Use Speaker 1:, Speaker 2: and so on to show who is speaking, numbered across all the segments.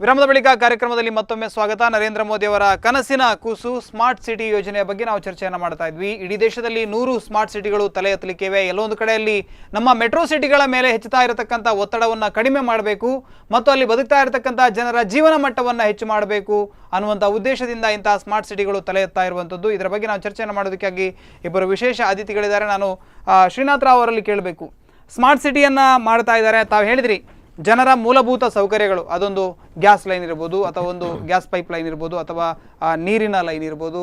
Speaker 1: ವಿರಾಮದ ಬಳಿಕ ಕಾರ್ಯಕ್ರಮದಲ್ಲಿ ಮತ್ತೊಮ್ಮೆ ಸ್ವಾಗತ. ನರೇಂದ್ರ ಮೋದಿ ಅವರ ಕನಸಿನ ಕೂಸು ಸ್ಮಾರ್ಟ್ ಸಿಟಿ ಯೋಜನೆಯ ಬಗ್ಗೆ ನಾವು ಚರ್ಚೆಯನ್ನು ಮಾಡ್ತಾ ಇದ್ವಿ. ಇಡೀ ದೇಶದಲ್ಲಿ 100 ಸ್ಮಾರ್ಟ್ ಸಿಟಿಗಳು ತಲೆ ಎತ್ತಲಿಕ್ಕಿವೆ. ಎಲ್ಲೊಂದು ಕಡೆಯಲ್ಲಿ ನಮ್ಮ ಮೆಟ್ರೋ ಸಿಟಿಗಳ ಮೇಲೆ ಹೆಚ್ಚುತ್ತಾ ಇರತಕ್ಕಂಥ ಒತ್ತಡವನ್ನು ಕಡಿಮೆ ಮಾಡಬೇಕು ಮತ್ತು ಅಲ್ಲಿ ಬದುಕ್ತಾ ಇರತಕ್ಕಂಥ ಜನರ ಜೀವನ ಮಟ್ಟವನ್ನು ಹೆಚ್ಚು ಮಾಡಬೇಕು ಅನ್ನುವಂಥ ಉದ್ದೇಶದಿಂದ ಇಂತಹ ಸ್ಮಾರ್ಟ್ ಸಿಟಿಗಳು ತಲೆ ಎತ್ತಾ ಇರುವಂಥದ್ದು. ಇದರ ಬಗ್ಗೆ ನಾವು ಚರ್ಚೆಯನ್ನು ಮಾಡೋದಕ್ಕಾಗಿ ಇಬ್ಬರು ವಿಶೇಷ ಅತಿಥಿಗಳಿದ್ದಾರೆ. ನಾನು ಶ್ರೀನಾಥ್ ರಾವ್ ಅವರಲ್ಲಿ ಕೇಳಬೇಕು. ಸ್ಮಾರ್ಟ್ ಸಿಟಿಯನ್ನು ಮಾಡ್ತಾ ಇದ್ದಾರೆ, ತಾವು ಹೇಳಿದ್ರಿ ಜನರ ಮೂಲಭೂತ ಸೌಕರ್ಯಗಳು, ಅದೊಂದು ಗ್ಯಾಸ್ ಲೈನ್ ಇರ್ಬೋದು ಅಥವಾ ಒಂದು ಗ್ಯಾಸ್ ಪೈಪ್ ಲೈನ್ ಇರ್ಬೋದು ಅಥವಾ ನೀರಿನ ಲೈನ್ ಇರ್ಬೋದು,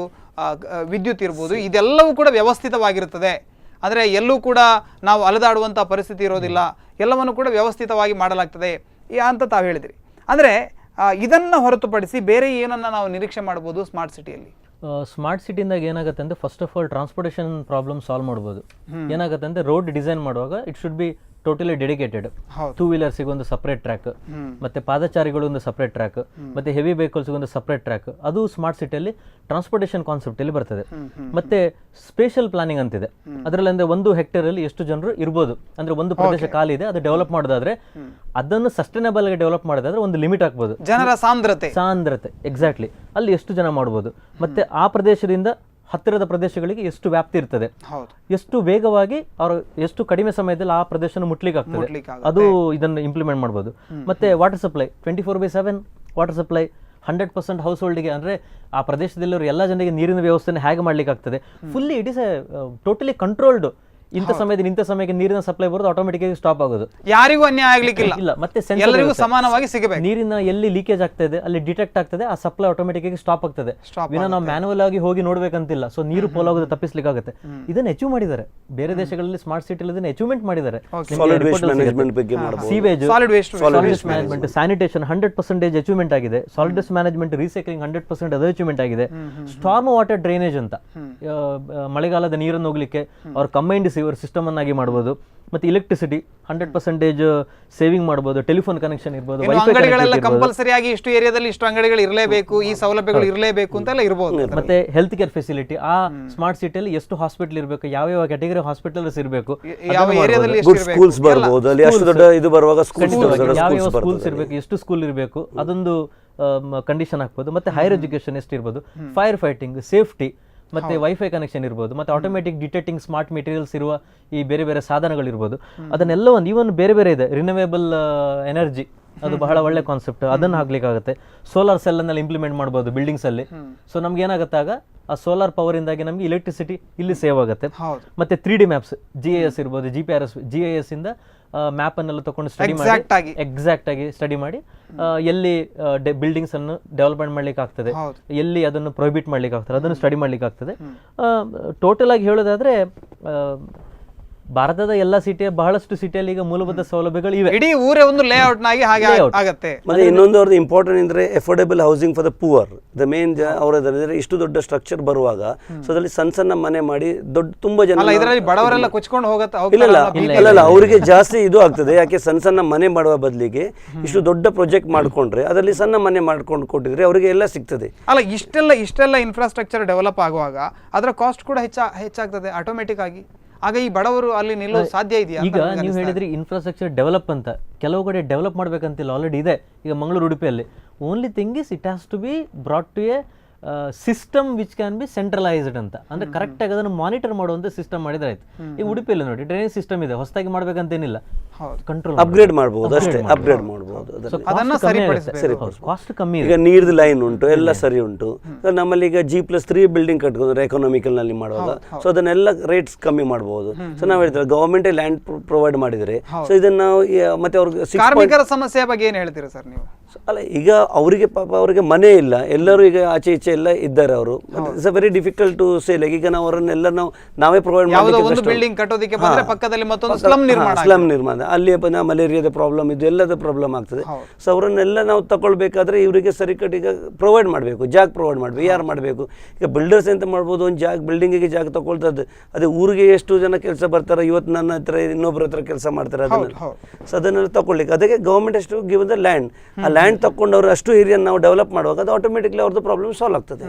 Speaker 1: ವಿದ್ಯುತ್ ಇರ್ಬೋದು, ಇದೆಲ್ಲವೂ ಕೂಡ ವ್ಯವಸ್ಥಿತವಾಗಿರುತ್ತದೆ. ಅಂದರೆ ಎಲ್ಲೂ ಕೂಡ ನಾವು ಅಲೆದಾಡುವಂಥ ಪರಿಸ್ಥಿತಿ ಇರೋದಿಲ್ಲ, ಎಲ್ಲವನ್ನು ಕೂಡ ವ್ಯವಸ್ಥಿತವಾಗಿ ಮಾಡಲಾಗ್ತದೆ ಅಂತ ತಾವು ಹೇಳಿದ್ರಿ. ಅಂದರೆ ಇದನ್ನು ಹೊರತುಪಡಿಸಿ ಬೇರೆ ಏನನ್ನು ನಾವು ನಿರೀಕ್ಷೆ ಮಾಡ್ಬೋದು ಸ್ಮಾರ್ಟ್ ಸಿಟಿಯಲ್ಲಿ?
Speaker 2: ಸ್ಮಾರ್ಟ್ ಸಿಟಿಂದಾಗ ಏನಾಗುತ್ತೆ ಅಂದರೆ first of all transportation problem solve ಮಾಡ್ಬೋದು. ಏನಾಗುತ್ತೆ ಅಂದರೆ ರೋಡ್ ಡಿಸೈನ್ ಮಾಡುವಾಗ it should be totally dedicated. 2 ವೀಲರ್ಸಿಗೆ ಒಂದು ಸಪ್ರೇಟ್ ಟ್ರ್ಯಾಕ್, ಮತ್ತೆ ಪಾದಚಾರಿಗಳು ಒಂದು ಸಪ್ರೇಟ್ ಟ್ರ್ಯಾಕ್, ಮತ್ತೆ ಹೆವಿ ವೆಹಿಕಲ್ಸ್ಗೆ ಒಂದು ಸಪ್ರೇಟ್ ಟ್ರ್ಯಾಕ್. ಅದು ಸ್ಮಾರ್ಟ್ ಸಿಟಿಯಲ್ಲಿ ಟ್ರಾನ್ಸ್ಪೋರ್ಟೇಷನ್ ಕಾನ್ಸೆಪ್ಟ್ ಅಲ್ಲಿ ಬರ್ತದೆ. ಮತ್ತೆ ಸ್ಪೇಷಲ್ ಪ್ಲಾನಿಂಗ್ ಅಂತಿದೆ. ಅದರಲ್ಲಿ ಅಂದ್ರೆ 1 ಹೆಕ್ಟೇರ್ ಅಲ್ಲಿ ಎಷ್ಟು ಜನರು ಇರ್ಬೋದು, ಅಂದ್ರೆ ಒಂದು ಪ್ರದೇಶ ಖಾಲಿ ಇದೆ, ಅದು ಡೆವಲಪ್ ಮಾಡೋದಾದ್ರೆ ಅದನ್ನು ಸಸ್ಟೈನಬಲ್ ಆಗಿ ಡೆವಲಪ್ ಮಾಡೋದಾದ್ರೆ ಒಂದು ಲಿಮಿಟ್ ಹಾಕ್ಬೋದು.
Speaker 1: ಜನರ ಸಾಂದ್ರತೆ
Speaker 2: ಎಕ್ಸಾಕ್ಟ್ಲಿ ಅಲ್ಲಿ ಎಷ್ಟು ಜನ ಮಾಡ್ಬೋದು, ಮತ್ತೆ ಆ ಪ್ರದೇಶದಿಂದ ಹತ್ತಿರದ ಪ್ರದೇಶಗಳಿಗೆ ಎಷ್ಟು ವ್ಯಾಪ್ತಿ ಇರ್ತದೆ, ಎಷ್ಟು ವೇಗವಾಗಿ ಅವರು ಎಷ್ಟು ಕಡಿಮೆ ಸಮಯದಲ್ಲಿ ಆ ಪ್ರದೇಶನ ಮುಟ್ಲಿಕ್ಕೆ ಆಗ್ತದೆ, ಅದು ಇದನ್ನು ಇಂಪ್ಲಿಮೆಂಟ್ ಮಾಡ್ಬೋದು. ಮತ್ತೆ water supply 24/7 water supply 100% house ಹೋಲ್ಡ್ಗೆ, ಅಂದರೆ ಆ ಪ್ರದೇಶದಲ್ಲಿರೋ ಎಲ್ಲ ಜನರಿಗೆ ನೀರಿನ ವ್ಯವಸ್ಥೆನ ಹೇಗೆ ಮಾಡ್ಲಿಕ್ಕೆ ಆಗ್ತದೆ. Fully it is A totally controlled. ಇಂಥ ಸಮಯದಲ್ಲಿ ಇಂಥ ಸಮಯಕ್ಕೆ ನೀರಿನ ಸಪ್ಲೈ ಬರೋದು ಆಟೋಮೆಟಿಕ್ ಆಗಿ ಸ್ಟಾಪ್ ಆಗೋದು, ಯಾರಿಗೂ ಅನ್ಯಾಯ ಆಗ್ಲಿಕ್ಕಿಲ್ಲ. ಇಲ್ಲ, ಮತ್ತೆ
Speaker 1: ಎಲ್ಲರಿಗೂ ಸಮಾನವಾಗಿ ಸಿಗಬೇಕು.
Speaker 2: ನೀರಿನ ಎಲ್ಲಿ ಲೀಕೇಜ್ ಆಗ್ತಾ ಇದೆ ಅಲ್ಲಿ ಡಿಟೆಕ್ಟ್ ಆಗ್ತದೆ, ಆ ಸಪ್ಲೈ ಆಟೋಮೆಟಿಕ್ ಆಗಿ ಸ್ಟಾಪ್ ಆಗ್ತದೆ. ವಿನ ನಾವು ಮ್ಯಾನುವಲ್ ಆಗಿ ಹೋಗಿ ನೋಡ್ಬೇಕಂತಿಲ್ಲ. ಸೊ ನೀರು ಪೋಲಾಗೋದು ತಪ್ಪಿಸ್ಲಿಕ್ಕೆ ಆಗುತ್ತೆ. ಇದನ್ನ ಅಚೀವ್ ಮಾಡಿದ್ದಾರೆ ಬೇರೆ ದೇಶಗಳಲ್ಲಿ. ಸ್ಮಾರ್ಟ್ ಸಿಟಿ ಇದನ್ನ ಅಚೀವ್ಮೆಂಟ್ ಮಾಡಿದ್ದಾರೆ. Sewage, solid waste management, sanitation 100% achievement ಆಗಿದೆ. ಸಾಲಿಡ್ ವೇಸ್ಟ್ ಮ್ಯಾನೇಜ್ಮೆಂಟ್, ರೀಸೈಕ್ಲಿಂಗ್ 100% ಅದು ಅಚೀವ್ಮೆಂಟ್ ಆಗಿದೆ. ಸ್ಟಾರ್ಮ್ ವಾಟರ್ ಡ್ರೈನೇಜ್ ಅಂತ, ಮಳೆಗಾಲದ ನೀರನ್ನು ಹೋಗ್ಲಿಕ್ಕೆ ಅವ್ರ ಕಂಬೈನ್ಡ್ ಸಿಸ್ಟಮ್ ಅನ್ನಾಗಿ ಮಾಡಬಹುದು. ಮತ್ತೆ ಇಲೆಕ್ಟ್ರಿಸಿಟಿ 100% ಸೇವಿಂಗ್ ಮಾಡಬಹುದು. ಟೆಲಿಫೋನ್ ಕನೆಕ್ಷನ್ ಇರಬಹುದು.
Speaker 1: ಅಂಗಡಿಗಳೆಲ್ಲ ಕಂಪಲ್ಸರಿ ಆಗಿ ಇಷ್ಟು ಏರಿಯಾದಲ್ಲಿ ಇಷ್ಟು ಅಂಗಡಿಗಳು ಇರಲೇಬೇಕು, ಈ ಸೌಲಭ್ಯಗಳು ಇರಲೇಬೇಕು ಅಂತೆಲ್ಲ ಇರಬಹುದು.
Speaker 2: ಮತ್ತೆ ಹೆಲ್ತ್ ಕೇರ್ ಫೆಸಿಲಿಟಿ ಆ ಸ್ಮಾರ್ಟ್ ಸಿಟಿಯಲ್ಲಿ ಎಷ್ಟು ಹಾಸ್ಪಿಟಲ್ ಇರಬೇಕು, ಯಾವ ಕ್ಯಾಟಗರಿ ಹಾಸ್ಪಿಟಲ್ಸ್ ಇರಬೇಕು,
Speaker 1: ಯಾವ ಏರಿಯಾದಲ್ಲಿ
Speaker 3: ಸ್ಕೂಲ್ಸ್ ಬರಬಹುದು, ಅಲ್ಲಿ ಅಷ್ಟು ದೊಡ್ಡ ಇದು ಬರುವಾಗ
Speaker 2: ಯಾವ ಸ್ಕೂಲ್ಸ್ ಇರಬೇಕು, ಎಷ್ಟು ಸ್ಕೂಲ್ ಇರಬೇಕು, ಅದೊಂದು ಕಂಡೀಷನ್ ಹಾಕ್ಬೋದು. ಮತ್ತೆ ಹೈಯರ್ ಎಜುಕೇಶನ್ ಎಷ್ಟು ಇರ್ಬೋದು, ಫೈರ್ ಫೈಟಿಂಗ್, ಸೇಫ್ಟಿ, ಮತ್ತೆ ವೈಫೈ ಕನೆಕ್ಷನ್ ಇರ್ಬೋದು, ಮತ್ತೆ ಆಟೋಮೆಟಿಕ್ ಡಿಟೆಕ್ಟಿಂಗ್ ಸ್ಮಾರ್ಟ್ ಮೆಟೀರಿಯಲ್ಸ್ ಇರುವ ಈ ಬೇರೆ ಬೇರೆ ಸಾಧನಗಳಿರ್ಬೋದು. ಅದನ್ನೆಲ್ಲ ಒಂದು ಇವನ್ ಬೇರೆ ಬೇರೆ ಇದೆ. ರಿನ್ಯೂವೇಬಲ್ ಎನರ್ಜಿ, ಅದು ಬಹಳ ಒಳ್ಳೆ ಕಾನ್ಸೆಪ್ಟ್, ಅದನ್ನು ಹಾಕ್ಲಿಕ್ಕಾಗುತ್ತೆ. ಸೋಲಾರ್ ಸೆಲ್ ಅನ್ನೆಲ್ಲ ಇಂಪ್ಲಿಮೆಂಟ್ ಮಾಡ್ಬೋದು ಬಿಲ್ಡಿಂಗ್ಸ್ ಅಲ್ಲಿ. ಸೊ ನಮ್ಗೆ ಏನಾಗುತ್ತೆ, ಆಗ ಆ ಸೋಲಾರ್ ಪವರ್ ಇಂದಾಗಿ ನಮ್ಗೆ ಎಲೆಕ್ಟ್ರಿಸಿಟಿ ಇಲ್ಲಿ ಸೇವ್ ಆಗುತ್ತೆ. ಮತ್ತೆ 3D ಮ್ಯಾಪ್ಸ್, GIS ಇರ್ಬೋದು, GPRS ಇಂದ ಮ್ಯಾಪ್ ಅನ್ನೆಲ್ಲ ತಗೊಂಡು ಸ್ಟಡಿ ಮಾಡಿ ಎಕ್ಸಾಕ್ಟ್ ಆಗಿ ಸ್ಟಡಿ ಮಾಡಿ ಎಲ್ಲಿ ಬಿಲ್ಡಿಂಗ್ಸ್ ಅನ್ನು ಡೆವಲಪ್ಮೆಂಟ್ ಮಾಡ್ಲಿಕ್ಕೆ ಆಗ್ತದೆ, ಎಲ್ಲಿ ಅದನ್ನು ಪ್ರೊಹಿಬಿಟ್ ಮಾಡ್ಲಿಕ್ಕೆ ಆಗ್ತದೆ, ಅದನ್ನು ಸ್ಟಡಿ ಮಾಡ್ಲಿಕ್ಕೆ ಆಗ್ತದೆ. ಟೋಟಲ್ ಆಗಿ ಹೇಳೋದಾದ್ರೆ ಭಾರತದ ಎಲ್ಲ ಸಿಟಿಯ ಬಹಳಷ್ಟು ಸಿಟಿಯಲ್ಲಿ ಈಗ ಮೂಲಭೂತ ಸೌಲಭ್ಯಗಳು ಇವೆ.
Speaker 1: ಇಡೀ ಊರೇ ಒಂದು ಲೇಔಟ್ ನಾಗಿ ಹಾಗೆ ಆಗುತ್ತೆ.
Speaker 3: ಮತ್ತೆ ಇನ್ನೊಂದು ಅವ್ರದ್ದು ಇಂಪಾರ್ಟೆಂಟ್ ಅಂದ್ರೆ affordable housing for the poor. The main ಅವರದ್ರೆ ಇಷ್ಟು ದೊಡ್ಡ ಸ್ಟ್ರಕ್ಚರ್ ಬರುವಾಗ ಸೊ ಅದರಲ್ಲಿ ಸಣ್ಣ ಮನೆ ಮಾಡಿ ತುಂಬಾ ಜನ
Speaker 1: ಇದರಲ್ಲಿ ಬಡವರೆಲ್ಲ ಕೊಚ್ಕೊಂಡು
Speaker 3: ಇಲ್ಲ ಅವರಿಗೆ ಜಾಸ್ತಿ ಇದು ಆಗ್ತದೆ. ಯಾಕೆ ಸಣ್ಣ ಮನೆ ಮಾಡುವ ಬದಲಿಗೆ ಇಷ್ಟು ದೊಡ್ಡ ಪ್ರಾಜೆಕ್ಟ್ ಮಾಡ್ಕೊಂಡ್ರೆ ಅದರಲ್ಲಿ ಸಣ್ಣ ಮನೆ ಮಾಡ್ಕೊಂಡು ಕೊಟ್ಟಿದ್ರೆ ಅವರಿಗೆ ಎಲ್ಲ ಸಿಗ್ತದೆ.
Speaker 1: ಅಲ್ಲ, ಇಷ್ಟೆಲ್ಲ ಇನ್ಫ್ರಾಸ್ಟ್ರಕ್ಚರ್ ಡೆವಲಪ್ ಆಗುವಾಗ ಅದರ ಕಾಸ್ಟ್ ಕೂಡ ಹೆಚ್ಚಾಗ್ತದೆ ಆಟೋಮೆಟಿಕ್ ಆಗಿ. ಆಗ ಈ ಬಡವರು ಅಲ್ಲಿ ನಿಲ್ಲೋದು ಸಾಧ್ಯ ಇದೆಯಾ?
Speaker 2: ಈಗ ನೀವು ಹೇಳಿದ್ರಿ ಇನ್ಫ್ರಾಸ್ಟ್ರಕ್ಚರ್ ಡೆವಲಪ್ ಅಂತ, ಕೆಲವು ಕಡೆ ಡೆವಲಪ್ ಮಾಡ್ಬೇಕಂತಿಲ್ಲ, ಆಲ್ರೆಡಿ ಇದೆ. ಈಗ ಮಂಗಳೂರು, ಉಡುಪಿಯಲ್ಲಿ only thing is it has to be brought to a system which can be centralised ಅಂತ. ಅಂದ್ರೆ ಕರೆಕ್ಟ್ ಆಗಿ ಅದನ್ನು ಮಾನಿಟರ್ ಮಾಡುವಂತ ಸಿಸ್ಟಮ್ ಮಾಡಿದ್ರೆ ಆಯ್ತು. ಈಗ ಉಡುಪಿಯಲ್ಲಿ ನೋಡಿ ಡ್ರೈನೇಜ್ ಸಿಸ್ಟಮ್ ಇದೆ, ಹೊಸದಾಗಿ ಮಾಡ್ಬೇಕಂತೇನಿಲ್ಲ, ಕಂಟ್ರೋಲ್
Speaker 3: ಅಪ್ಗ್ರೇಡ್ ಮಾಡಬಹುದು ಅಷ್ಟೇ. ಅಪ್ಗ್ರೇಡ್ ಮಾಡಬಹುದು,
Speaker 2: ಕಾಸ್ಟ್ ಕಮ್ಮಿ.
Speaker 3: ಈಗ ನೀರ್ದು ಲೈನ್ ಉಂಟು, ಎಲ್ಲ ಸರಿ ಉಂಟು. ನಮ್ಮಲ್ಲಿ ಈಗ G+3 ಬಿಲ್ಡಿಂಗ್ ಕಟ್ಕೊಂಡ್ರೆ ಎಕನಾಮಿಕಲ್ ನಲ್ಲಿ ಮಾಡುವಾಗ ಸೊ ಅದನ್ನೆಲ್ಲ ರೇಟ್ಸ್ ಕಮ್ಮಿ ಮಾಡಬಹುದು. ಸೊ ನಾವು ಹೇಳ್ತೀವಿ ಗವರ್ಮೆಂಟ್ ಲ್ಯಾಂಡ್ ಪ್ರೊವೈಡ್ ಮಾಡಿದ್ರೆ ಸೊ ಇದನ್ನ ನಾವು ಮತ್ತೆ ಅವ್ರಿಗೆ
Speaker 1: ಕಾರ್ಮಿಕರ ಸಮಸ್ಯೆ ಬಗ್ಗೆ ಏನ್ ಹೇಳ್ತೀರಾ ಸರ್ ನೀವು?
Speaker 3: ಅಲ್ಲ, ಈಗ ಅವರಿಗೆ ಪಾಪ ಅವರಿಗೆ ಮನೆ ಇಲ್ಲ, ಎಲ್ಲರೂ ಈಗ ಆಚೆ ಈಚೆ ಎಲ್ಲ ಇದ್ದಾರೆ ಅವರು. It's a very difficult to sell. ಈಗ ನಾವು ಅವರನ್ನೆಲ್ಲ ನಾವೇ ಪ್ರೊವೈಡ್
Speaker 1: ಮಾಡಲಿಕ್ಕೆ ಬಿಲ್ಡಿಂಗ್ ಕಟ್ಟೋದಕ್ಕೆ ಬಂದ್ರೆ ಪಕ್ಕದಲ್ಲಿ ಮತ್ತೊಂದು ಸ್ಲಮ್
Speaker 3: ನಿರ್ಮಾಣ, ಅಲ್ಲಿ ಮಲೇರಿಯಾದ ಪ್ರಾಬ್ಲಮ್, ಇದು ಎಲ್ಲದ ಪ್ರಾಬ್ಲಮ್ ಆಗ್ತದೆ. ಸೊ ಅವರನ್ನೆಲ್ಲ ನಾವು ತಗೊಳ್ಬೇಕಾದ್ರೆ ಇವರಿಗೆ ಸರಿಕಟ್ಟು ಈಗ ಪ್ರೊವೈಡ್ ಮಾಡಬೇಕು, ಜಾಗ ಪ್ರೊವೈಡ್ ಮಾಡಬೇಕು. ಯಾರು ಮಾಡಬೇಕು? ಈಗ ಬಿಲ್ಡರ್ಸ್ ಎಂತ ಮಾಡ್ಬೋದು, ಒಂದು ಜಾಗ ಬಿಲ್ಡಿಂಗಿಗೆ ಜಾಗ ತಗೊಳ್ತದ್ದು, ಅದೇ ಊರಿಗೆ ಎಷ್ಟು ಜನ ಕೆಲಸ ಬರ್ತಾರೆ, ಇವತ್ತು ನನ್ನ ಹತ್ರ ಇನ್ನೊಬ್ಬರ ಹತ್ರ ಕೆಲಸ ಮಾಡ್ತಾರೆ, ಅದನ್ನೆಲ್ಲ ಸೊ ಅದನ್ನೆಲ್ಲ ತಗೊಳ್ಳಿಕ್ಕೆ ಅದಕ್ಕೆ ಗವರ್ಮೆಂಟ್ ಅಷ್ಟು ಗಿವ್ ದ ಲ್ಯಾಂಡ್. ಆ ಲ್ಯಾಂಡ್ ತಗೊಂಡವ್ರು ಅಷ್ಟು ಏರಿಯಾ ನಾವು ಡೆವಲಪ್ ಮಾಡುವಾಗ ಅದು ಆಟೋಮೆಟಿಕ್ಲಿ ಅವ್ರದ್ದು ಪ್ರಾಬ್ಲಮ್ ಸಾಲ್ವ್ ಆಗ್ತದೆ.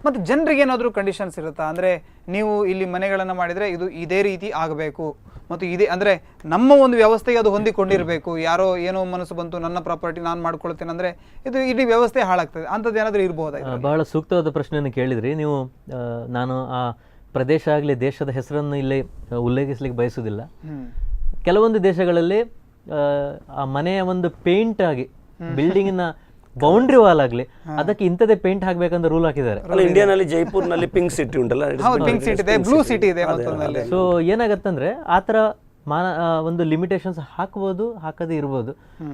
Speaker 1: ಮತ್ತು ಜನರಿಗೆ ಏನಾದರೂ ಕಂಡೀಷನ್ಸ್ ಇರುತ್ತಾ? ಅಂದರೆ ನೀವು ಇಲ್ಲಿ ಮನೆಗಳನ್ನು ಮಾಡಿದರೆ ಇದು ಇದೇ ರೀತಿ ಆಗಬೇಕು ಮತ್ತು ಇದೇ ಅಂದರೆ ನಮ್ಮ ಒಂದು ಒಂದು ವ್ಯವಸ್ಥೆಗೆ ಅದು ಹೊಂದಿಕೊಂಡಿರಬೇಕು. ಯಾರೋ ಏನೋ ಮನಸ್ಸು ಬಂತು ನನ್ನ ಪ್ರಾಪರ್ಟಿ ನಾನು ಮಾಡ್ಕೊಳ್ತೇನೆ ಅಂದ್ರೆ ಇದು ಇಡೀ ವ್ಯವಸ್ಥೆ ಹಾಳಾಗ್ತದೆ. ಅಂಥದ್ದು ಏನಾದರೂ ಇರಬಹುದಾ?
Speaker 2: ಬಹಳ ಸೂಕ್ತವಾದ ಪ್ರಶ್ನೆಯನ್ನು ಕೇಳಿದ್ರಿ ನೀವು. ನಾನು ಆ ಪ್ರದೇಶ ಆಗಲಿ ದೇಶದ ಹೆಸರನ್ನು ಇಲ್ಲಿ ಉಲ್ಲೇಖಿಸ್ಲಿಕ್ಕೆ ಬಯಸುವುದಿಲ್ಲ. ಕೆಲವೊಂದು ದೇಶಗಳಲ್ಲಿ ಆ ಮನೆಯ ಒಂದು ಪೇಂಟ್ ಆಗಿ ಬಿಲ್ಡಿಂಗಿನ ಬೌಂಡ್ರಿ ವಾಲ್ ಆಗಲಿ ಅದಕ್ಕೆ ಇಂಥದೇ ಪೇಂಟ್ ಹಾಕ್ಬೇಕಂತ ರೂಲ್ ಹಾಕಿದ್ದಾರೆ.
Speaker 3: ಇಂಡಿಯಾನಲ್ಲಿ ಜೈಪುರ್ನಲ್ಲಿ ಪಿಂಕ್ ಸಿಟಿ ಉಂಟಲ್ಲ,
Speaker 1: ಪಿಂಕ್ ಸಿಟಿ ಇದೆ, ಬ್ಲೂ ಸಿಟಿ ಇದೆ.
Speaker 2: ಸೊ ಏನಾಗತ್ತಂದ್ರೆ ಆ ಥರ ಒಂದು ಲಿಮಿಟೇಷನ್ಸ್ ಹಾಕ್ಬೋದು, ಹಾಕದೇ ಇರ್ಬೋದು.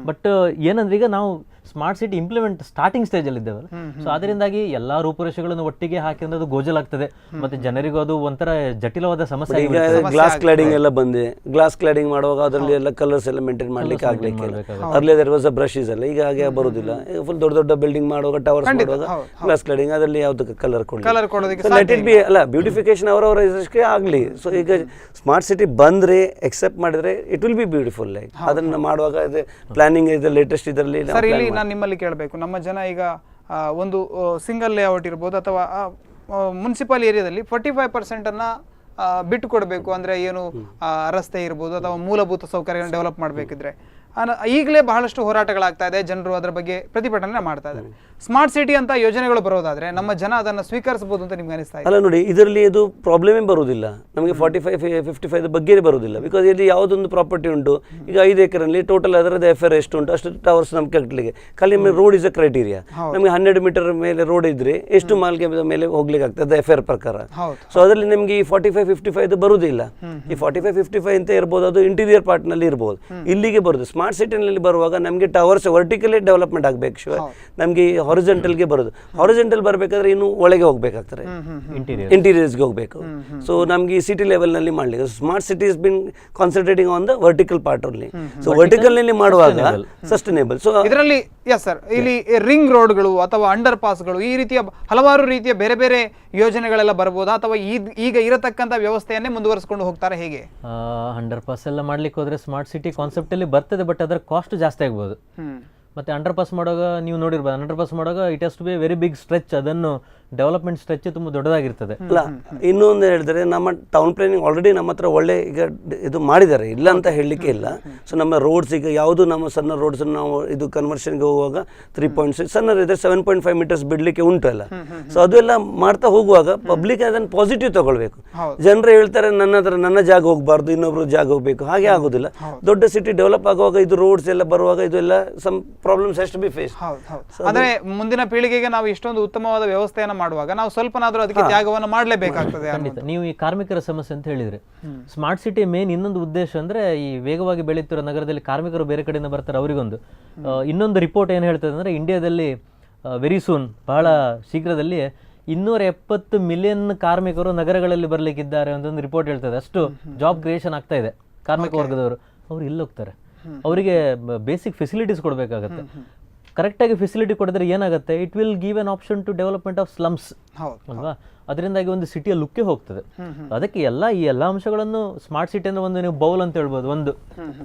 Speaker 2: ಬಟ್ ಏನಂದ್ರೆ ಈಗ ನಾವು smart city implement starting stage ಅಲ್ಲಿ ಇದ್ದೇವಲ್ಲ, ಸೊ ಅದರಿಂದಾಗಿ ಎಲ್ಲಾ ರೂಪುರೇಷೆಗಳನ್ನು ಒಟ್ಟಿಗೆ ಹಾಕಿದ್ರೆ ಅದು ಗೋಜಲಾಗ್ತದೆ, ಮತ್ತೆ ಜನರಿಗೂ ಅದು ಒಂಥರ ಜಟಿಲವಾದ ಸಮಸ್ಯೆ.
Speaker 3: ಈಗ ಗ್ಲಾಸ್ ಕ್ಲಾಡಿಂಗ್ ಎಲ್ಲ ಬಂದಿದೆ. ಗ್ಲಾಸ್ ಕ್ಲಾಡಿಂಗ್ ಮಾಡುವಾಗ ಅದರಲ್ಲಿ ಎಲ್ಲ ಕಲರ್ಸ್ ಎಲ್ಲ ಮೇಂಟೈನ್ ಮಾಡ್ಲಿಕ್ಕೆ ಆಗ್ಲಿಕ್ಕೆ early there was a bushes ಎಲ್ಲ, ಈಗ ಹಾಗೆ ಬರುದಿಲ್ಲ. ಫುಲ್ ದೊಡ್ಡ ದೊಡ್ಡ ಬಿಲ್ಡಿಂಗ್ ಮಾಡುವಾಗ ಟವರ್ಸ್ ಮಾಡುವಾಗ ಗ್ಲಾಸ್ ಕ್ಲಾಡಿಂಗ್ ಅದರಲ್ಲಿ ಯಾವ್ದಕ್ಕೆ ಕಲರ್ ಕೊಡೋದಕ್ಕೆ ಲೆಟ್ ಇಟ್ ಬಿ ಅಲ್ಲ, ಬ್ಯೂಟಿಫಿಕೇಶನ್ ಅವರವರ ಇದಕ್ಕೆ ಆಗಲಿ. ಸೊ ಈಗ ಸ್ಮಾರ್ಟ್ ಸಿಟಿ ಬಂದ್ರೆ ಎಕ್ಸೆಪ್ಟ್ ಮಾಡಿದ್ರೆ it will be beautiful. Like ಅದನ್ನ ಮಾಡುವಾಗ ಪ್ಲಾನಿಂಗ್ ಇದೆ ಲೇಟೆಸ್ಟ್ ಇದರಲ್ಲಿ.
Speaker 1: ನಾನು ನಿಮ್ಮಲ್ಲಿ ಕೇಳಬೇಕು, ನಮ್ಮ ಜನ ಈಗ ಒಂದು ಸಿಂಗಲ್ ಲೇಔಟ್ ಇರ್ಬೋದು ಅಥವಾ ಮುನ್ಸಿಪಲ್ ಏರಿಯಾದಲ್ಲಿ 45% ಅನ್ನ ಬಿಟ್ಟು ಕೊಡಬೇಕು ಅಂದ್ರೆ ಏನು, ರಸ್ತೆ ಇರ್ಬೋದು ಅಥವಾ ಮೂಲಭೂತ ಸೌಕರ್ಯಗಳನ್ನು ಡೆವಲಪ್ ಮಾಡಬೇಕಿದ್ರೆ ಈಗಲೇ ಬಹಳಷ್ಟು ಹೋರಾಟಗಳಾಗ್ತಾ ಇದೆ. ಜನರು ಅದರ ಬಗ್ಗೆ ಪ್ರತಿಭಟನೆ ಮಾಡ್ತಾ ಇದ್ದಾರೆ. ಸ್ಮಾರ್ಟ್ ಸಿಟಿ ಅಂತ ಯೋಜನೆಗಳು ಬರೋದಾದ್ರೆ ನಮ್ಮ ಜನ ಅದನ್ನು ಸ್ವೀಕರಿಸಬಹುದು ಅಂತ ನಿಮ್ಗೆ ಅನಿಸ್ತಾ ಇದೆ?
Speaker 3: ಅಲ್ಲ ನೋಡಿ, ಇದರಲ್ಲಿ ಇದು ಪ್ರಾಬ್ಲಮೇ ಬರುವುದಿಲ್ಲ ನಮಗೆ. 45-55 ಬಗ್ಗೆ ಬರುವುದಿಲ್ಲ. ಬಿಕಾಸ್ ಇಲ್ಲಿ ಯಾವುದೊಂದು ಪ್ರಾಪರ್ಟಿ ಉಂಟು, ಈಗ 5 ಎಕರಲ್ಲಿ ಟೋಟಲ್ ಅದರದ್ದು ಎಫ್ಆರ್ ಎಷ್ಟು ಉಂಟು ಅಷ್ಟು ಟವರ್ಸ್ ನಮ್ಗೆ ಕಟ್ಟಲಿಕ್ಕೆ. ಖಾಲಿ ರೋಡ್ ಇಸ್ ಅ ಕ್ರೈಟೀರಿಯಾ. ನಮಗೆ 100 ಮೀಟರ್ ಮೇಲೆ ರೋಡ್ ಇದ್ರೆ ಎಷ್ಟು ಮಾಲ್ಗೆ ಮೇಲೆ ಹೋಗ್ಲಿಕ್ಕೆ ಆಗ್ತದೆ ಎಫ್ಆರ್ ಪ್ರಕಾರ. ಸೊ ಅದರಲ್ಲಿ ನಿಮಗೆ ಈ 45-55 ಬರುವುದಿಲ್ಲ. ಈ 45-55 ಅಂತ ಇರ್ಬೋದು, ಅದು ಇಂಟೀರಿಯರ್ ಪಾರ್ಟ್ ನಲ್ಲಿ ಇರ್ಬೋದು. ಇಲ್ಲಿಗೆ ಬರುದು ಸ್ಮಾರ್ಟ್ ಸಿಟಿನಲ್ಲಿ ಬರುವಾಗ ನಮಗೆ ಟವರ್ಸ್ ವರ್ಟಿಕಲಿ ಡೆವಲಪ್ಮೆಂಟ್ ಆಗಬೇಕು. ನಮಗೆ ಹಾರಿಜಾಂಟಲ್ಗೆ ಬರೋದು, ಹಾರಿಜಾಂಟಲ್ ಬರಬೇಕಾದ್ರೆ ಇನ್ನು ಒಳಗೆ ಹೋಗ್ಬೇಕಾಗ್ತದೆ, ಇಂಟೀರಿಯರ್ಸ್ಗೆ ಹೋಗಬೇಕು. ಸೊ ನಮಗೆ ಈ ಸಿಟಿ ಲೆವೆಲ್ನಲ್ಲಿ ಮಾಡಲಿಕ್ಕೆ smart city is been concentrating on the vertical part only. So vertical ನಲ್ಲಿ ಮಾಡುವಾಗ ಸಸ್ಟೈನೇಬಲ್. ಸೊ
Speaker 1: ಇದರಲ್ಲಿ ಎಸ್ ಸರ್, ಇಲ್ಲಿ ರಿಂಗ್ ರೋಡ್ಗಳು ಅಥವಾ ಅಂಡರ್ ಪಾಸ್ಗಳು ಈ ರೀತಿಯ ಹಲವಾರು ರೀತಿಯ ಬೇರೆ ಬೇರೆ ಯೋಜನೆಗಳೆಲ್ಲ ಬರಬಹುದಾ ಅಥವಾ ಈಗ ಇರತಕ್ಕಂಥ ವ್ಯವಸ್ಥೆಯನ್ನೇ ಮುಂದುವರಿಸಿಕೊಂಡು ಹೋಗ್ತಾರೆ ಹೇಗೆ?
Speaker 2: ಅಂಡರ್ ಪಾಸ್ ಎಲ್ಲ ಮಾಡ್ಲಿಕ್ಕೆ ಹೋದ್ರೆ ಸ್ಮಾರ್ಟ್ ಸಿಟಿ ಕಾನ್ಸೆಪ್ಟ್ ಅಲ್ಲಿ ಬರ್ತದೆ, ಬಟ್ ಅದರ ಕಾಸ್ಟ್ ಜಾಸ್ತಿ ಆಗ್ಬೋದು. ಮತ್ತೆ ಅಂಡರ್ ಪಾಸ್ ಮಾಡುವಾಗ ನೀವು ನೋಡಿರ್ಬೋದು, ಅಂಡರ್ ಪಾಸ್ ಮಾಡುವಾಗ it has to be very big stretch. ಅದನ್ನು ಡೆವಲಪ್ಮೆಂಟ್ ಸ್ಟ್ರೆಚ್ ತುಂಬಾ ದೊಡ್ಡದಾಗಿರ್ತದೆ.
Speaker 3: ಅಲ್ಲ, ಇನ್ನೊಂದು ಹೇಳಿದ್ರೆ ನಮ್ಮ ಟೌನ್ ಪ್ಲಾನಿಂಗ್ ಆಲ್ರೆಡಿ ನಮ್ಮ ಹತ್ರ ಒಳ್ಳೆ ಈಗ ಇದು ಮಾಡಿದ್ದಾರೆ, ಇಲ್ಲ ಅಂತ ಹೇಳಲಿಕ್ಕೆ ಇಲ್ಲ. ಸೊ ನಮ್ಮ ರೋಡ್ಸ್ ಈಗ ಯಾವುದು ನಮ್ಮ ಸಣ್ಣ ರೋಡ್ಸ್ ನಾವು ಇದು ಕನ್ವರ್ಷನ್ಗೆ ಹೋಗುವಾಗ 3.6 ಸಣ್ಣ ಇದೆ, 7.5 ಮೀಟರ್ಸ್ ಬಿಡ್ಲಿಕ್ಕೆ ಉಂಟು ಅಲ್ಲ. ಸೊ ಅದೆಲ್ಲ ಮಾಡ್ತಾ ಹೋಗುವಾಗ ಪಬ್ಲಿಕ್ ಅದನ್ನು ಪಾಸಿಟಿವ್ ತಗೊಳ್ಬೇಕು. ಜನರು ಹೇಳ್ತಾರೆ ನನ್ನ ಜಾಗ ಹೋಗಬಾರ್ದು, ಇನ್ನೊಬ್ರು ಜಾಗ ಹೋಗ್ಬೇಕು, ಹಾಗೆ ಆಗೋದಿಲ್ಲ. ದೊಡ್ಡ ಸಿಟಿ ಡೆವಲಪ್ ಆಗುವಾಗ ಇದು ರೋಡ್ಸ್ ಎಲ್ಲ ಬರುವಾಗ ಇದೆಲ್ಲ some problems has to be face.
Speaker 1: ಅಂದ್ರೆ ಮುಂದಿನ ಪೀಳಿಗೆಗೆ ನಾವು ಇಷ್ಟೊಂದು ಉತ್ತಮವಾದ ವ್ಯವಸ್ಥೆಯನ್ನು ಮಾಡುವಾಗ ನಾವು ಸ್ವಲ್ಪನಾದ್ರೂ ಅದಕ್ಕೆ ತ್ಯಾಗವನ್ನು ಮಾಡಲೇಬೇಕಾಗ್ತದೆ.
Speaker 2: ಖಂಡಿತ. ನೀವು ಈ ಕಾರ್ಮಿಕರ ಸಮಸ್ಯೆ ಅಂತ ಹೇಳಿದ್ರೆ, ಸ್ಮಾರ್ಟ್ ಸಿಟಿ ಮೇನ್ ಇನ್ನೊಂದು ಉದ್ದೇಶ ಅಂದ್ರೆ ಈ ವೇಗವಾಗಿ ಬೆಳೆಯುತ್ತಿರೋ ನಗರದಲ್ಲಿ ಕಾರ್ಮಿಕರು ಬೇರೆ ಕಡೆಯಿಂದ ಬರ್ತಾರೆ, ಅವರಿಗೊಂದು. ಇನ್ನೊಂದು ರಿಪೋರ್ಟ್ ಏನು ಹೇಳ್ತದೆ ಅಂದ್ರೆ, ಇಂಡಿಯಾದಲ್ಲಿ ವೆರಿ ಸೂನ್ ಬಹಳ ಶೀಘ್ರದಲ್ಲಿ 270 ಮಿಲಿಯನ್ ಕಾರ್ಮಿಕರು ನಗರಗಳಲ್ಲಿ ಬರ್ಲಿಕ್ಕಿದ್ದಾರೆ ಅಂತ ಒಂದು ರಿಪೋರ್ಟ್ ಹೇಳ್ತದೆ. ಅಷ್ಟು ಜಾಬ್ ಕ್ರಿಯೇಷನ್ ಆಗ್ತಾ ಇದೆ. ಕಾರ್ಮಿಕ ವರ್ಗದವರು ಅವ್ರು ಇಲ್ಲಿ ಹೋಗ್ತಾರೆ, ಅವರಿಗೆ ಬೇಸಿಕ್ ಫೆಸಿಲಿಟೀಸ್ ಕೊಡಬೇಕಾಗತ್ತೆ. ಕರೆಕ್ಟಾಗಿ ಫೆಸಿಲಿಟಿ ಕೊಡಿದ್ರೆ ಏನಾಗುತ್ತೆ, it will give an option two development of slums ಅಲ್ವಾ. ಅದರಿಂದಾಗಿ ಒಂದು ಸಿಟಿಯ ಲುಕ್ಕೇ ಹೋಗ್ತದೆ. ಅದಕ್ಕೆ ಈ ಎಲ್ಲ ಅಂಶಗಳನ್ನು ಸ್ಮಾರ್ಟ್ ಸಿಟಿ ಅಂದ್ರೆ ಒಂದು ನೀವು ಬೌಲ್ ಅಂತ ಹೇಳ್ಬೋದು, ಒಂದು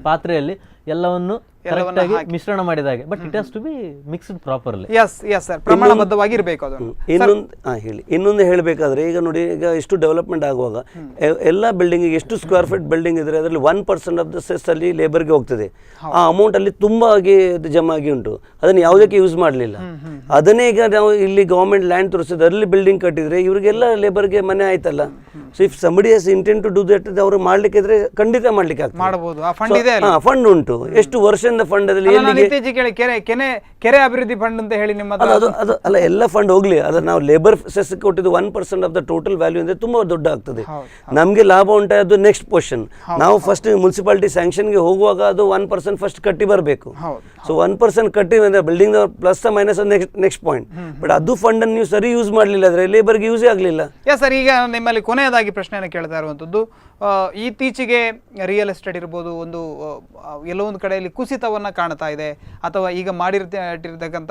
Speaker 2: ಪಾತ್ರೆಯಲ್ಲಿ ಎಲ್ಲವನ್ನು ಕರೆಕ್ಟಾಗಿ ಮಿಶ್ರಣ ಮಾಡಿದಾಗೆ, but it has to be mixed properly.
Speaker 1: ಪ್ರಮಾಣಬದ್ಧವಾಗಿ ಇರಬೇಕು.
Speaker 3: ಇನ್ನೊಂದು ಹೇಳಬೇಕಾದ್ರೆ, ಈಗ ನೋಡಿ, ಈಗ ಎಷ್ಟು ಡೆವಲಪ್ಮೆಂಟ್ ಆಗುವಾಗ ಎಲ್ಲ ಬಿಲ್ಡಿಂಗ್ ಎಷ್ಟು ಸ್ಕ್ವೇರ್ ಫೀಟ್ ಬಿಲ್ಡಿಂಗ್ ಇದ್ರೆ ಅದರಲ್ಲಿ 1% ಆಫ್ ದ ಸೆಸ್ ಅಲ್ಲಿ ಲೇಬರ್ಗೆ ಹೋಗ್ತದೆ. ಆ ಅಮೌಂಟ್ ಅಲ್ಲಿ ತುಂಬಾ ಆಗಿ ಜಮಾ ಆಗಿ ಉಂಟು, ಅದನ್ನು ಯಾವುದಕ್ಕೆ ಯೂಸ್ ಮಾಡಲಿಲ್ಲ. ಅದನ್ನೇ ಈಗ ನಾವು ಇಲ್ಲಿ ಗವರ್ಮೆಂಟ್ ಲ್ಯಾಂಡ್ ತೋರಿಸಿದ್ರೆ ಅದರಲ್ಲಿ ಬಿಲ್ಡಿಂಗ್ ಕಟ್ಟಿದ್ರೆ ಇವರಿಗೆಲ್ಲ ಲೇಬರ್ಗೆ ಮನೆ ಆಯ್ತಲ್ಲ. So if somebody has intent to do that, ಅವರು ಮಾಡ್ಲಿಕ್ಕೆ ಇದ್ರೆ ಖಂಡಿತ ಮಾಡ್ಲಿಕ್ಕೆ ಆಗ್ತದೆ. ಫಂಡ್ ಉಂಟು, ಎಷ್ಟು ವರ್ಷದಿಂದ ಫಂಡ್ ಅದರಲ್ಲಿ
Speaker 1: ಕೆರೆ ಅಭಿವೃದ್ಧಿ ಫಂಡ್ ಅಂತ ಹೇಳಿ ನಿಮ್ಮ
Speaker 3: ಅದು ಅಲ್ಲ, ಎಲ್ಲ ಫಂಡ್ ಹೋಗ್ಲಿ, ಅದು ನಾವು ಲೇಬರ್ ಸೆಸ್ ಕೊಟ್ಟಿದ್ದು 1% ಆಫ್ ದ ಟೋಟಲ್ ವ್ಯಾಲ್ಯೂ ಅಂದ್ರೆ ತುಂಬಾ ದೊಡ್ಡ ಆಗ್ತದೆ. ನಮ್ಗೆ ಲಾಭ ಉಂಟಾದ್ದು ನೆಕ್ಸ್ಟ್ ಪೋರ್ಷನ್. ನಾವು ಫಸ್ಟ್ ಮುನ್ಸಿಪಾಲಿಟಿ ಸ್ಯಾಂಕ್ಷನ್ಗೆ ಹೋಗುವಾಗ ಅದು 1% ಫಸ್ಟ್ ಕಟ್ಟಿ ಬರಬೇಕು. ಸೊ 1% ಕಟ್ಟಿ ಅಂದ್ರೆ building plus minus next point. But ಅದು ಫಂಡ್ ಅನ್ನು ನೀವು ಸರಿ ಯೂಸ್ ಮಾಡಲಿಲ್ಲ ಅಂದ್ರೆ ಲೇಬರ್ಗೆ ಯೂಸೇ ಆಗಲಿಲ್ಲ.
Speaker 1: ಸರ್, ಈಗ ನಿಮ್ಮಲ್ಲಿ ಕೊನೆಯದಾಗಿ ಪ್ರಶ್ನೆಯನ್ನು ಕೇಳ್ತಾ ಇರುವಂತದ್ದು, ಇತ್ತೀಚೆಗೆ ರಿಯಲ್ ಎಸ್ಟೇಟ್ ಇರ್ಬೋದು, ಒಂದು ಎಲ್ಲೋ ಒಂದು ಕಡೆಯಲ್ಲಿ ಕುಸಿತವನ್ನ ಕಾಣ್ತಾ ಇದೆ, ಅಥವಾ ಈಗ ಮಾಡಿರ್ತಕ್ಕಂಥ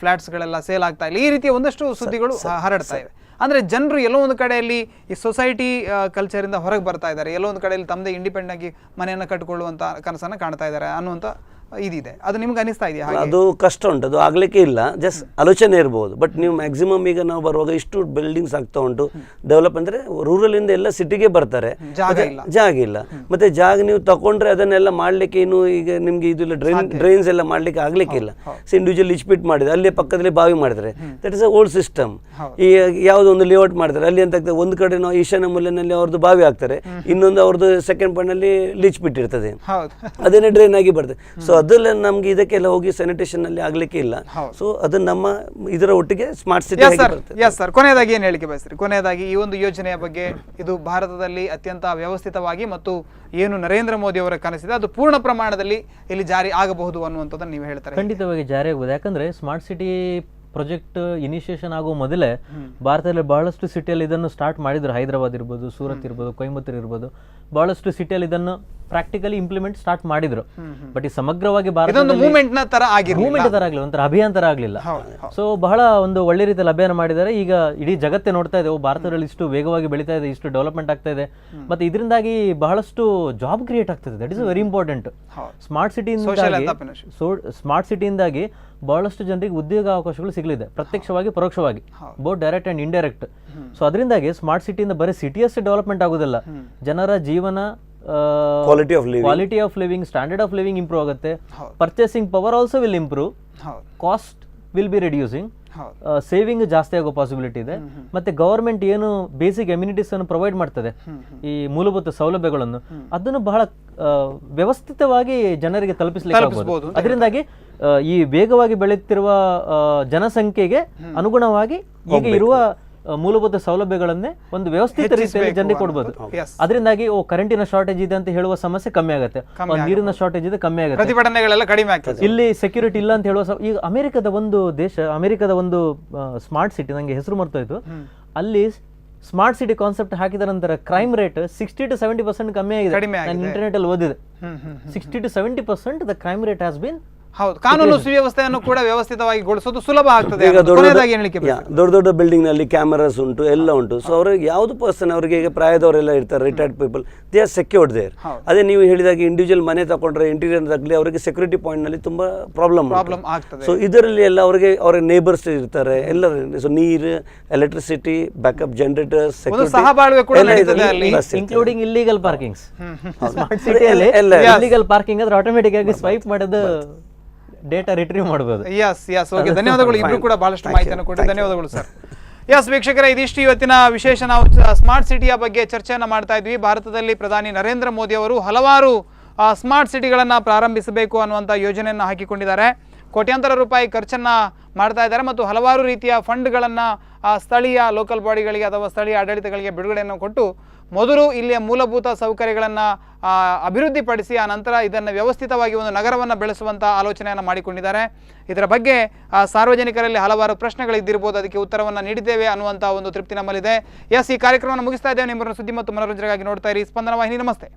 Speaker 1: ಫ್ಲಾಟ್ಸ್ಗಳೆಲ್ಲ ಸೇಲ್ ಆಗ್ತಾ ಇಲ್ಲ, ಈ ರೀತಿಯ ಒಂದಷ್ಟು ಸುದ್ದಿಗಳು ಹರಡ್ತಾ ಇವೆ. ಅಂದರೆ ಜನರು ಎಲ್ಲೋ ಒಂದು ಕಡೆಯಲ್ಲಿ ಈ ಸೊಸೈಟಿ ಕಲ್ಚರಿಂದ ಹೊರಗೆ ಬರ್ತಾ ಇದ್ದಾರೆ, ಎಲ್ಲೋ ಒಂದು ಕಡೆಯಲ್ಲಿ ತಮ್ಮದೇ ಇಂಡಿಪೆಂಡೆಂಟ್ ಆಗಿ ಮನೆಯನ್ನು ಕಟ್ಟಿಕೊಳ್ಳುವಂಥ ಕನಸನ್ನು ಕಾಣ್ತಾ ಇದ್ದಾರೆ ಅನ್ನುವಂಥ ಇದಿದೆ. ಅದು ನಿಮ್ಗೆ ಅನಿಸ್ತಾ ಇದೆಯಾ?
Speaker 3: ಅದು ಕಷ್ಟ ಉಂಟು, ಅದು ಆಗಲಿಕ್ಕೆ ಇಲ್ಲ, ಜಸ್ಟ್ ಆಲೋಚನೆ ಇರ್ಬೋದು. ಬಟ್ ನೀವು ಮ್ಯಾಕ್ಸಿಮಮ್ ಈಗ ನಾವು ಬರುವಾಗ ಇಷ್ಟು ಬಿಲ್ಡಿಂಗ್ಸ್ ಆಗ್ತಾ ಉಂಟು, ಡೆವಲಪ್ ಅಂದರೆ ರೂರಲಿಂದ ಎಲ್ಲ ಸಿಟಿಗೆ ಬರ್ತಾರೆ, ಜಾಗ ಇಲ್ಲ. ಮತ್ತೆ ಜಾಗ ನೀವು ತಗೊಂಡ್ರೆ ಅದನ್ನೆಲ್ಲ ಮಾಡಲಿಕ್ಕೆ ಇನ್ನು ಈಗ ನಿಮ್ಗೆ ಇದು ಡ್ರೈನ್ಸ್ ಎಲ್ಲ ಮಾಡಲಿಕ್ಕೆ ಆಗ್ಲಿಕ್ಕೆ ಇಲ್ಲ. ಇಂಡಿವಿಜುವಲ್ ಲಿಚ್ಪಿಟ್ ಮಾಡಿದ್ರೆ ಅಲ್ಲಿ ಪಕ್ಕದಲ್ಲಿ ಬಾವಿ ಮಾಡಿದ್ರೆ that is a old system. ಈ ಯಾವುದೋ ಒಂದು ಲೇಔಟ್ ಮಾಡ್ತಾರೆ, ಅಲ್ಲಿ ಅಂತ ಆಗ್ತದೆ, ಒಂದು ಕಡೆ ನಾವು ಈಶಾನ್ಯ ಮೂಲೆಯಲ್ಲಿ ಅವ್ರದ್ದು ಬಾವಿ ಹಾಕ್ತಾರೆ, ಇನ್ನೊಂದು ಅವ್ರದ್ದು ಸೆಕೆಂಡ್ ಪಾಯಿಂಟಲ್ಲಿ ಲೀಚ್ ಬಿಟ್ ಇರ್ತದೆ, ಅದೇನೇ ಡ್ರೈನ್ ಆಗಿ ಬರ್ತದೆ. ಸೊ ಅದೆಲ್ಲ ನಮ್ಗೆ ಇದಕ್ಕೆಲ್ಲ ಹೋಗಿ ಸ್ಯಾನಿಟೇಷನ್ ಅಲ್ಲಿ ಆಗ್ಲಿಕ್ಕೆ ಇಲ್ಲ. ಸೊ ಅದು ನಮ್ಮ ಇದರ ಒಟ್ಟಿಗೆ ಸ್ಮಾರ್ಟ್ ಸಿಟಿ
Speaker 1: ಸರ್. ಕೊನೆಯದಾಗಿ ಏನು ಹೇಳಿಕೆ ಬಯಸ್ತೀರಿ? ಕೊನೆಯದಾಗಿ ಈ ಒಂದು ಯೋಜನೆಯ ಬಗ್ಗೆ, ಇದು ಭಾರತದಲ್ಲಿ ಅತ್ಯಂತ ವ್ಯವಸ್ಥಿತವಾಗಿ ಮತ್ತು ಏನು ನರೇಂದ್ರ ಮೋದಿ ಅವರ ಕನಸಿದೆ ಅದು ಪೂರ್ಣ ಪ್ರಮಾಣದಲ್ಲಿ ಇಲ್ಲಿ ಜಾರಿ ಆಗಬಹುದು ಅನ್ನುವಂಥದ್ದನ್ನು ನೀವು ಹೇಳ್ತಾರೆ?
Speaker 2: ಖಂಡಿತವಾಗಿ ಜಾರಿ ಆಗಬಹುದು. ಯಾಕಂದ್ರೆ ಸ್ಮಾರ್ಟ್ ಸಿಟಿ ಪ್ರಾಜೆಕ್ಟ್ ಇನಿಷಿಯೇಷನ್ ಆಗುವ ಮೊದಲೇ ಭಾರತದಲ್ಲಿ ಬಹಳಷ್ಟು ಸಿಟಿಯಲ್ಲಿ ಇದನ್ನು ಸ್ಟಾರ್ಟ್ ಮಾಡಿದ್ರು. ಹೈದರಾಬಾದ್ ಇರ್ಬೋದು, ಸೂರತ್ ಇರ್ಬೋದು, ಕೊಯಂಬತ್ತೂರು ಇರ್ಬೋದು, ಬಹಳಷ್ಟು ಸಿಟಿಯಲ್ಲಿ ಇದನ್ನು ಪ್ರಾಕ್ಟಿಕಲಿ ಇಂಪ್ಲಿಮೆಂಟ್ ಸ್ಟಾರ್ಟ್ ಮಾಡಿದ್ರು. ಬಟ್ ಈ ಸಮಗ್ರವಾಗಿ
Speaker 1: ಮೂವ್ಮೆಂಟ್ ತರ
Speaker 2: ಆಗಲಿಲ್ಲ, ಒಂಥರ ಅಭಿಯಾನ ತರ ಆಗಲಿಲ್ಲ. ಸೊ ಬಹಳ ಒಂದು ಒಳ್ಳೆ ರೀತಿಯಲ್ಲಿ ಅಭಿಯಾನ ಮಾಡಿದ್ದಾರೆ. ಈಗ ಇಡೀ ಜಗತ್ತೇ ನೋಡ್ತಾ ಇದೆ, ಭಾರತದಲ್ಲಿ ಇಷ್ಟು ವೇಗವಾಗಿ ಬೆಳೀತಾ ಇದೆ, ಇಷ್ಟು ಡೆವಲಪ್ಮೆಂಟ್ ಆಗ್ತಾ ಇದೆ, ಮತ್ತೆ ಇದರಿಂದಾಗಿ ಬಹಳಷ್ಟು ಜಾಬ್ ಕ್ರಿಯೇಟ್ ಆಗ್ತದೆ. That is very important. Smart ಸಿಟಿಯಿಂದಾಗಿ ಬಹಳಷ್ಟು ಜನರಿಗೆ ಉದ್ಯೋಗ ಅವಕಾಶಗಳು ಸಿಗಲಿದೆ, ಪ್ರತ್ಯಕ್ಷವಾಗಿ ಪರೋಕ್ಷವಾಗಿ, both direct and indirect. So ಅದರಿಂದಾಗಿ ಸ್ಮಾರ್ಟ್ ಸಿಟಿಯಿಂದ ಬರೀ ಸಿಟಿಯಷ್ಟೇ ಡೆವಲಪ್ಮೆಂಟ್ ಆಗುದಿಲ್ಲ, ಜನರ ಜೀವನ quality of living, standard of living improve ಆಗುತ್ತೆ, purchasing power also will improve, cost will be reducing, saving ಜಾಸ್ತಿ ಆಗೋ ಪಾಸಿಬಿಲಿಟಿ ಇದೆ. ಮತ್ತೆ ಗವರ್ಮೆಂಟ್ ಏನು ಬೇಸಿಕ್ ಅಮ್ಯುನಿಟೀಸ್ ಅನ್ನು ಪ್ರೊವೈಡ್ ಮಾಡ್ತದೆ, ಈ ಮೂಲಭೂತ ಸೌಲಭ್ಯಗಳನ್ನು, ಅದನ್ನು ಬಹಳ ವ್ಯವಸ್ಥಿತವಾಗಿ ಜನರಿಗೆ ತಲುಪಿಸಲಿಕ್ಕೆ. ಅದರಿಂದಾಗಿ ಈ ವೇಗವಾಗಿ ಬೆಳೆಯುತ್ತಿರುವ ಜನಸಂಖ್ಯೆಗೆ ಅನುಗುಣವಾಗಿ ಈಗ ಇರುವ ಮೂಲಭೂತ ಸೌಲಭ್ಯಗಳನ್ನೇ ಒಂದು ವ್ಯವಸ್ಥಿತ ರೀತಿಯಲ್ಲಿ ಜನರಿಗೆ ಕೊಡಬಹುದು. ಅದರಿಂದಾಗಿ ಕರೆಂಟಿನ ಶಾರ್ಟೇಜ್ ಇದೆ ಅಂತ ಹೇಳುವ ಸಮಸ್ಯೆ ಕಮ್ಮಿ ಆಗುತ್ತೆ, ನೀರಿನ ಶಾರ್ಟೇಜ್ ಇದೆ ಕಮ್ಮಿ ಆಗುತ್ತೆ,
Speaker 1: ಪ್ರತಿಭಟನೆಗಳೆಲ್ಲ ಕಡಿಮೆ ಆಗ್ತದೆ.
Speaker 2: ಇಲ್ಲಿ ಸೆಕ್ಯೂರಿಟಿ ಇಲ್ಲ ಅಂತ ಹೇಳುವ ಈಗ ಅಮೆರಿಕದ ಒಂದು ದೇಶ, ಅಮೆರಿಕದ ಒಂದು ಸ್ಮಾರ್ಟ್ ಸಿಟಿ, ನಂಗೆ ಹೆಸರು ಮರ್ತೋಯ್ತು, ಅಲ್ಲಿ ಸ್ಮಾರ್ಟ್ ಸಿಟಿ ಕಾನ್ಸೆಪ್ಟ್ ಹಾಕಿದ ನಂತರ ಕ್ರೈಮ್ ರೇಟ್ 60 to 70% ಕಮ್ಮಿ ಆಗಿದೆ. ನಾನು ಇಂಟರ್ನೆಟ್ ಅಲ್ಲಿ ಓದಿದೆ, 60 to 70% the crime rate has been.
Speaker 1: ಹೌದು, ಕಾನೂನು ಸುವ್ಯವಸ್ಥೆಯನ್ನು ಕೂಡ ವ್ಯವಸ್ಥಿತವಾಗಿ ಗೊಳಿಸೋದು ಸುಲಭ ಆಗ್ತದೆ.
Speaker 3: ದೊಡ್ಡ ದೊಡ್ಡ ಬಿಲ್ಡಿಂಗ್ ನಲ್ಲಿ ಕ್ಯಾಮರಾಸ್ ಉಂಟು, ಎಲ್ಲ ಉಂಟು. ಸೊ ಅವ್ರಿಗೆ ಯಾವ್ದು ಪರ್ಸನ್, ಅವರಿಗೆ ಈಗ ಪ್ರಾಯದವರೆಲ್ಲ ಇರ್ತಾರೆ, retired people, they are secured there. ಅದೇ ನೀವು ಹೇಳಿದಾಗ ಇಂಡಿವಿಜುವಲ್ ಮನೆ ತಗೊಂಡ್ರೆ ಇಂಟೀರಿಯರ್ ಆಗಲಿ, ಅವರಿಗೆ ಸೆಕ್ಯೂರಿಟಿ ಪಾಯಿಂಟ್ ನಲ್ಲಿ ತುಂಬಾ ಪ್ರಾಬ್ಲಮ್ ಆಗ್ತದೆ. ಸೊ ಇದರಲ್ಲಿ ಎಲ್ಲ ಅವ್ರ ನೇಬರ್ಸ್ ಇರ್ತಾರೆ, ಎಲ್ಲರೂ. ಸೊ ನೀರು, electricity, backup generators,
Speaker 2: including illegal parkings. Smart ಸಿಟಿಯಲ್ಲಿ ಇಲ್ಲಿಗಲ್ ಪಾರ್ಕಿಂಗ್ ಆದ್ರೆ ಆಟೋಮೆಟಿಕ್ ಆಗಿ ಸ್ವೈಪ್ ಮಾಡೋದು, ಡೇಟಾ ರಿಟ್ರೀವ್ ಮಾಡಬಹುದು.
Speaker 1: ಓಕೆ, ಧನ್ಯವಾದಗಳು. ಇಬ್ರು ಕೂಡ ಬಹಳಷ್ಟು ಮಾಹಿತಿಯನ್ನು ಕೊಟ್ಟು ಧನ್ಯವಾದಗಳು ಸರ್. ವೀಕ್ಷಕರೇ, ಇದಿಷ್ಟು ಇವತ್ತಿನ ವಿಶೇಷ. ನಾವು ಸ್ಮಾರ್ಟ್ ಸಿಟಿಯ ಬಗ್ಗೆ ಚರ್ಚೆಯನ್ನು ಮಾಡ್ತಾ ಇದ್ವಿ. ಭಾರತದಲ್ಲಿ ಪ್ರಧಾನಿ ನರೇಂದ್ರ ಮೋದಿ ಅವರು ಹಲವಾರು ಸ್ಮಾರ್ಟ್ ಸಿಟಿಗಳನ್ನು ಪ್ರಾರಂಭಿಸಬೇಕು ಅನ್ನುವಂಥ ಯೋಜನೆಯನ್ನು ಹಾಕಿಕೊಂಡಿದ್ದಾರೆ. ಕೋಟ್ಯಾಂತರ ರೂಪಾಯಿ ಖರ್ಚನ್ನು ಮಾಡ್ತಾ ಇದ್ದಾರೆ ಮತ್ತು ಹಲವಾರು ರೀತಿಯ ಫಂಡ್ಗಳನ್ನು ಸ್ಥಳೀಯ ಲೋಕಲ್ ಬಾಡಿಗಳಿಗೆ ಅಥವಾ ಸ್ಥಳೀಯ ಆಡಳಿತಗಳಿಗೆ ಬಿಡುಗಡೆಯನ್ನು ಕೊಟ್ಟು ಮೊದಲು ಇಲ್ಲಿಯ ಮೂಲಭೂತ ಸೌಕರ್ಯಗಳನ್ನು ಅಭಿವೃದ್ಧಿಪಡಿಸಿ ಆ ನಂತರ ಇದನ್ನು ವ್ಯವಸ್ಥಿತವಾಗಿ ಒಂದು ನಗರವನ್ನು ಬೆಳೆಸುವಂಥ ಆಲೋಚನೆಯನ್ನು ಮಾಡಿಕೊಂಡಿದ್ದಾರೆ. ಇದರ ಬಗ್ಗೆ ಸಾರ್ವಜನಿಕರಲ್ಲಿ ಹಲವಾರು ಪ್ರಶ್ನೆಗಳಿದ್ದಿರ್ಬೋದು, ಅದಕ್ಕೆ ಉತ್ತರವನ್ನು ನೀಡಿದ್ದೇವೆ ಅನ್ನುವಂಥ ಒಂದು ತೃಪ್ತಿ ನಮ್ಮಲ್ಲಿದೆ. ಈ ಕಾರ್ಯಕ್ರಮವನ್ನು ಮುಗಿಸ್ತಾ ಇದ್ದೇವೆ. ನಿಮ್ಮನ್ನು ಸುದ್ದಿ ಮತ್ತು ಮನೋರಂಜನೆಗಾಗಿ ನೋಡ್ತಾ ಇರಿ ಸ್ಪಂದನ ವಾಹಿನಿ. ನಮಸ್ತೆ.